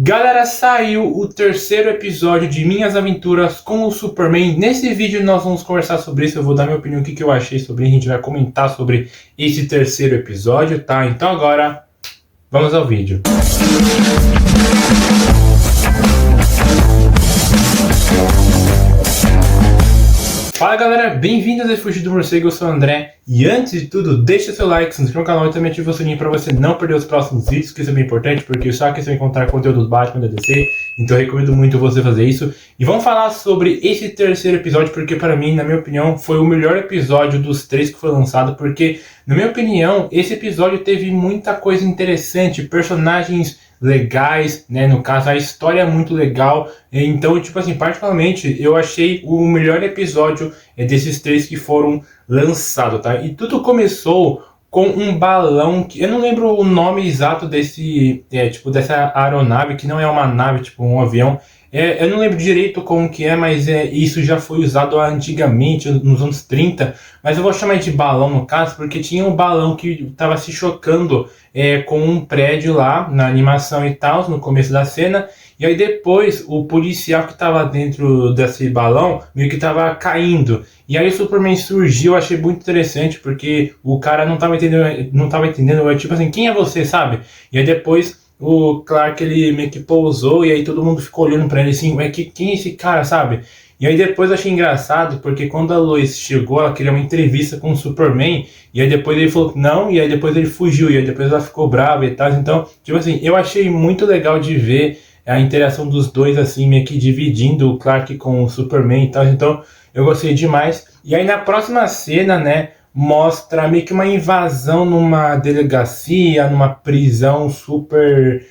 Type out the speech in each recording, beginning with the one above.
Galera, saiu o terceiro episódio de Minhas Aventuras com o Superman. Nesse vídeo nós vamos conversar sobre isso, eu vou dar minha opinião, o que eu achei sobre, a gente vai comentar sobre esse terceiro episódio, tá? Então agora, vamos ao vídeo. Fala galera, bem-vindos a Refúgio do Morcego, eu sou o André. E antes de tudo, deixa seu like, se inscreva no canal e também ativa o sininho para você não perder os próximos vídeos, que isso é bem importante, porque só aqui você vai encontrar conteúdo do Batman da DC, então eu recomendo muito você fazer isso. E vamos falar sobre esse terceiro episódio, porque para mim, na minha opinião, foi o melhor episódio dos três que foi lançado, porque, na minha opinião, esse episódio teve muita coisa interessante, personagens legais, né, no caso a história é muito legal, então tipo assim, particularmente eu achei o melhor episódio desses três que foram lançados, tá? E tudo começou com um balão que eu não lembro o nome exato desse, tipo dessa aeronave, que não é uma nave, tipo um avião. Eu não lembro direito como que é, mas isso já foi usado antigamente, nos anos 30, mas eu vou chamar de balão no caso, porque tinha um balão que estava se chocando com um prédio lá, na animação e tal, no começo da cena, e aí depois o policial que estava dentro desse balão meio que estava caindo, e aí o Superman surgiu, eu achei muito interessante, porque o cara não estava entendendo, tipo assim, quem é você, sabe? E aí depois o Clark, ele meio que pousou e aí todo mundo ficou olhando pra ele assim, ué, quem é esse cara, sabe? E aí depois eu achei engraçado, porque quando a Lois chegou, ela queria uma entrevista com o Superman, e aí depois ele falou não, e aí depois ele fugiu, e aí depois ela ficou brava e tal. Então, tipo assim, eu achei muito legal de ver a interação dos dois, assim, meio que dividindo o Clark com o Superman e tal. Então, eu gostei demais. E aí na próxima cena, né, mostra meio que uma invasão numa delegacia, numa prisão super,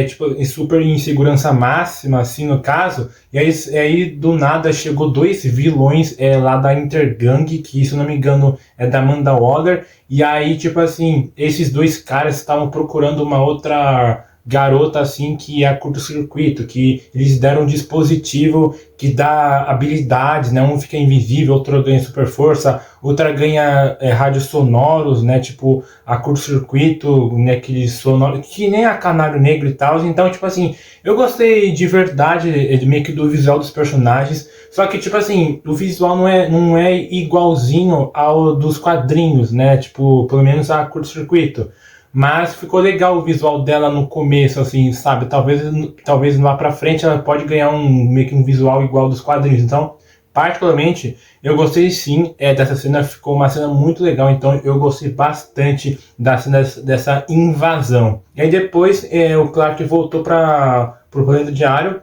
tipo, super em segurança máxima, assim, no caso. E aí do nada chegou dois vilões lá da Intergang, que, se eu não me engano, é da Amanda Waller. E aí, tipo assim, esses dois caras estavam procurando uma outra garota, assim, que é a curto-circuito, que eles deram um dispositivo que dá habilidades, né? Um fica invisível, outro ganha super força, outra ganha rádios sonoros, né? Tipo a curto-circuito, né? Aqueles sonoros, que nem a Canário Negro e tal. Então, tipo assim, eu gostei de verdade meio que do visual dos personagens, só que, tipo assim, o visual não é igualzinho ao dos quadrinhos, né? Tipo, pelo menos a curto-circuito. Mas ficou legal o visual dela no começo, assim, sabe? Talvez lá pra frente ela pode ganhar meio que um visual igual dos quadrinhos. Então, particularmente, eu gostei sim dessa cena, ficou uma cena muito legal. Então, eu gostei bastante da cena dessa invasão. E aí depois o Clark voltou pro planeta diário,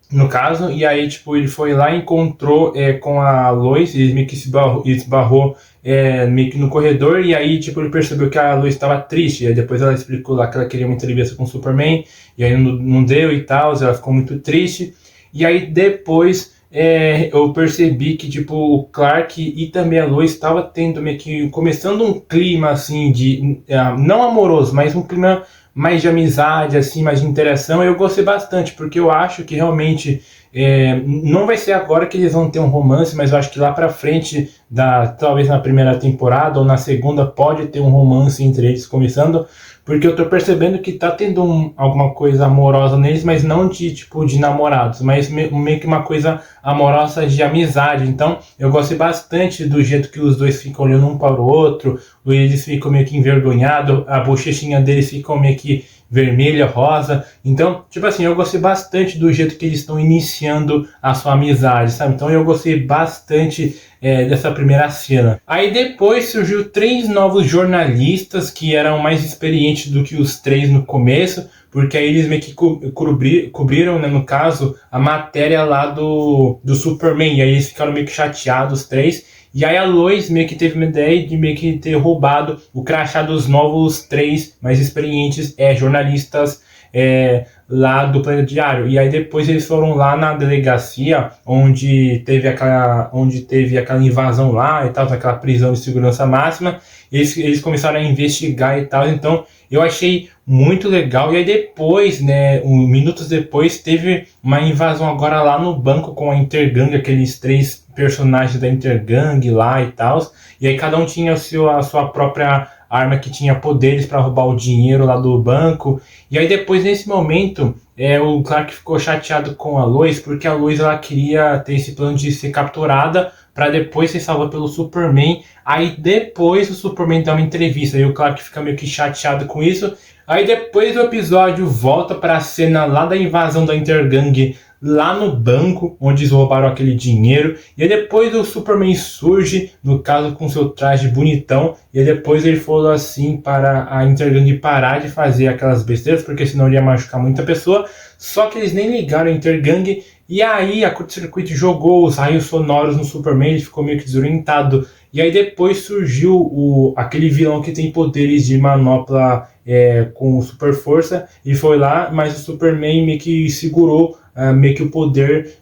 no caso, e aí tipo ele foi lá e encontrou com a Lois, e ele meio que se esbarrou meio que no corredor, e aí tipo ele percebeu que a Lois estava triste, e aí depois ela explicou lá que ela queria uma entrevista com o Superman, e aí não deu e tal, ela ficou muito triste, e aí depois eu percebi que tipo o Clark e também a Lois estava tendo meio que começando um clima assim de não amoroso, mas um clima mais de amizade, assim, mais de interação. Eu gostei bastante, porque eu acho que realmente não vai ser agora que eles vão ter um romance, mas eu acho que lá pra frente, talvez na primeira temporada ou na segunda, pode ter um romance entre eles começando, porque eu tô percebendo que tá tendo alguma coisa amorosa neles, mas não de tipo de namorados, mas meio que uma coisa amorosa de amizade. Então eu gostei bastante do jeito que os dois ficam olhando um para o outro, eles ficam meio que envergonhados, a bochechinha deles ficam meio que vermelha, rosa. Então, tipo assim, eu gostei bastante do jeito que eles estão iniciando a sua amizade, sabe? Então eu gostei bastante dessa primeira cena. Aí depois surgiu três novos jornalistas que eram mais experientes do que os três no começo, porque aí eles meio que cobriram, né, no caso, a matéria lá do Superman, e aí eles ficaram meio que chateados, os três. E aí a Lois meio que teve uma ideia de meio que ter roubado o crachá dos novos três mais experientes jornalistas lá do Planeta Diário. E aí depois eles foram lá na delegacia onde teve aquela invasão lá e tal, aquela prisão de segurança máxima. Eles começaram a investigar e tal, então eu achei muito legal. E aí depois, né, minutos depois, teve uma invasão agora lá no banco com a Intergang, aqueles três personagens da Intergang lá e tal. E aí cada um tinha a sua própria arma que tinha poderes para roubar o dinheiro lá do banco. E aí depois, nesse momento, o Clark ficou chateado com a Lois, porque a Lois ela queria ter esse plano de ser capturada para depois ser salva pelo Superman. Aí depois o Superman dá uma entrevista e o Clark fica meio que chateado com isso. Aí depois o episódio volta para a cena lá da invasão da Intergang, lá no banco, onde eles roubaram aquele dinheiro. E aí depois o Superman surge, no caso com seu traje bonitão. E aí depois ele falou assim para a Intergang parar de fazer aquelas besteiras, porque senão ia machucar muita pessoa. Só que eles nem ligaram a Intergang. E aí a curto-circuito jogou os raios sonoros no Superman, ele ficou meio que desorientado. E aí depois surgiu aquele vilão que tem poderes de manopla com super força, e foi lá, mas o Superman meio que segurou meio que o poder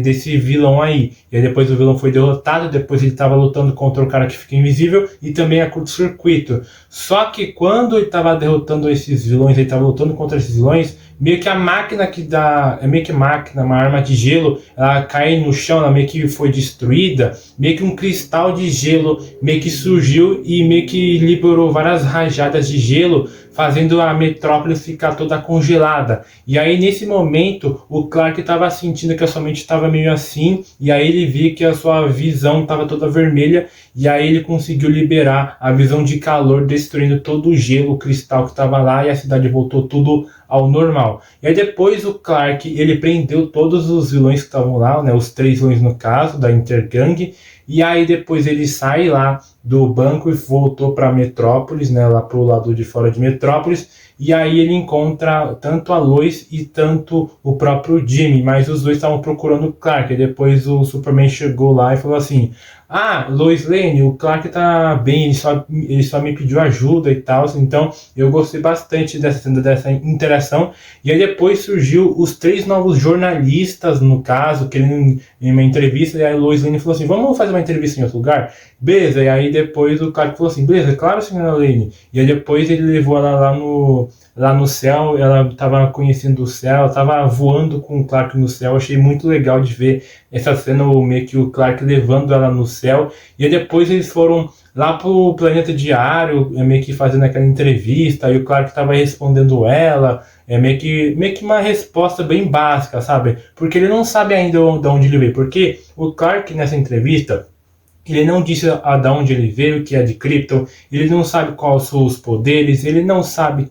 desse vilão aí. E aí depois o vilão foi derrotado, depois ele estava lutando contra o cara que fica invisível e também a curto-circuito. Só que quando ele estava derrotando esses vilões, ele estava lutando contra esses vilões, meio que a máquina que dá, meio que máquina, uma arma de gelo, ela cai no chão, ela meio que foi destruída, meio que um cristal de gelo meio que surgiu e meio que liberou várias rajadas de gelo, fazendo a metrópole ficar toda congelada. E aí nesse momento o Clark estava sentindo que a sua mente estava meio assim, e aí ele viu que a sua visão estava toda vermelha, e aí ele conseguiu liberar a visão de calor, destruindo todo o gelo, o cristal que estava lá, e a cidade voltou tudo ao normal. E aí depois o Clark, ele prendeu todos os vilões que estavam lá, né, os 3 vilões no caso, da Intergang, e aí depois ele sai lá do banco e voltou para Metrópolis, né, lá pro lado de fora de Metrópolis, e aí ele encontra tanto a Lois e tanto o próprio Jimmy, mas os dois estavam procurando o Clark, e depois o Superman chegou lá e falou assim: Lois Lane, o Clark tá bem, ele só me pediu ajuda e tal, então eu gostei bastante dessa interação. E aí depois surgiu os 3 novos jornalistas, no caso, querendo em uma entrevista, e aí a Lois Lane falou assim: vamos fazer uma entrevista em outro lugar? Beleza, e aí depois o Clark falou assim: beleza, claro, senhora Lane. E aí depois ele levou ela lá no céu, ela estava conhecendo o céu, estava voando com o Clark no céu. Achei muito legal de ver essa cena, meio que o Clark levando ela no céu. E aí depois eles foram lá pro planeta diário, meio que fazendo aquela entrevista, e o Clark estava respondendo ela, meio que uma resposta bem básica, sabe? Porque ele não sabe ainda de onde ele veio, porque o Clark nessa entrevista, ele não disse de onde ele veio, que é de Krypton, ele não sabe quais são os poderes, ele não sabe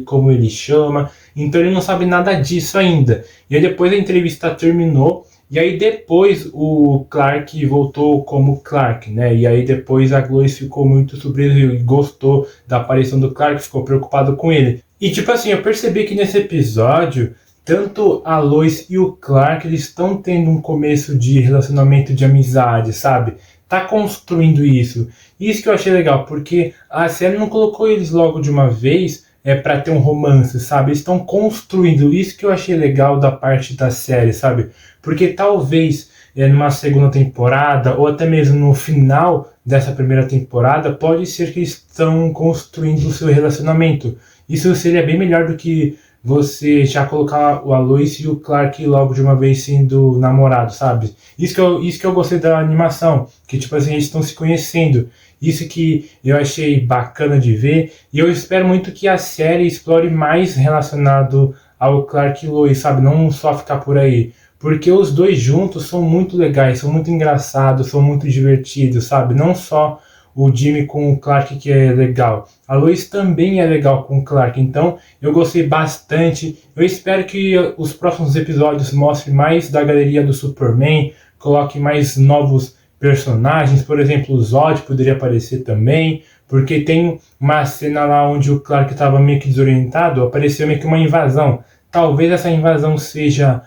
como ele chama, então ele não sabe nada disso ainda. E aí depois a entrevista terminou, e aí depois o Clark voltou como Clark, né? E aí depois a Lois ficou muito surpresa e gostou da aparição do Clark, ficou preocupado com ele. E tipo assim, eu percebi que nesse episódio, tanto a Lois e o Clark, eles estão tendo um começo de relacionamento de amizade, sabe? Tá construindo isso. Isso que eu achei legal, porque a série não colocou eles logo de uma vez para ter um romance, sabe? Eles estão construindo. Isso que eu achei legal da parte da série, sabe? Porque talvez numa segunda temporada, ou até mesmo no final dessa primeira temporada, pode ser que eles estão construindo o seu relacionamento. Isso seria bem melhor do que você já colocar o Lois e o Clark logo de uma vez sendo namorados, sabe? Isso que eu gostei da animação, que tipo assim, eles estão se conhecendo. Isso que eu achei bacana de ver, e eu espero muito que a série explore mais relacionado ao Clark e Lois, sabe? Não só ficar por aí. Porque os dois juntos são muito legais, são muito engraçados, são muito divertidos, sabe? Não só o Jimmy com o Clark, que é legal. A Lois também é legal com o Clark, então eu gostei bastante. Eu espero que os próximos episódios mostrem mais da galeria do Superman, coloque mais novos personagens, por exemplo, o Zod poderia aparecer também, porque tem uma cena lá onde o Clark estava meio que desorientado, apareceu meio que uma invasão. Talvez essa invasão seja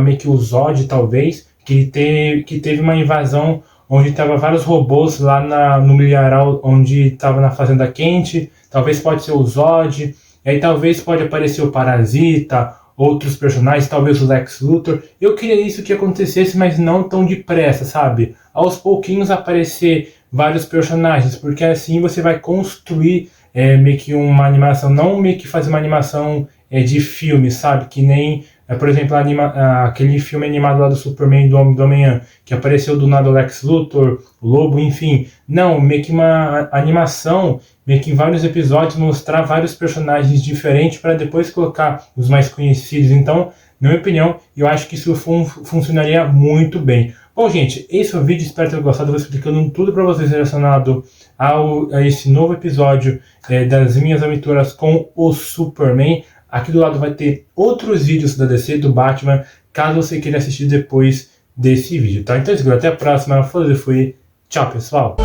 meio que o Zod, talvez, que teve uma invasão onde estavam vários robôs lá no milharal, onde estava na Fazenda Quente. Talvez pode ser o Zod, e aí talvez pode aparecer o Parasita, outros personagens, talvez o Lex Luthor. Eu queria isso que acontecesse, mas não tão depressa, sabe? Aos pouquinhos aparecer vários personagens, porque assim você vai construir meio que uma animação, não meio que fazer uma animação de filme, sabe? Que nem por exemplo, aquele filme animado lá do Superman do Homem-Aranha, que apareceu do nada o Lex Luthor, o Lobo, enfim. Não, meio que uma animação, meio que em vários episódios mostrar vários personagens diferentes para depois colocar os mais conhecidos. Então, na minha opinião, eu acho que isso funcionaria muito bem. Bom, gente, esse é o vídeo, espero ter gostado. Eu vou explicando tudo para vocês relacionado a esse novo episódio das minhas aventuras com o Superman. Aqui do lado vai ter outros vídeos da DC, do Batman, caso você queira assistir depois desse vídeo, tá? Então é isso, até a próxima. Fui. Tchau, pessoal!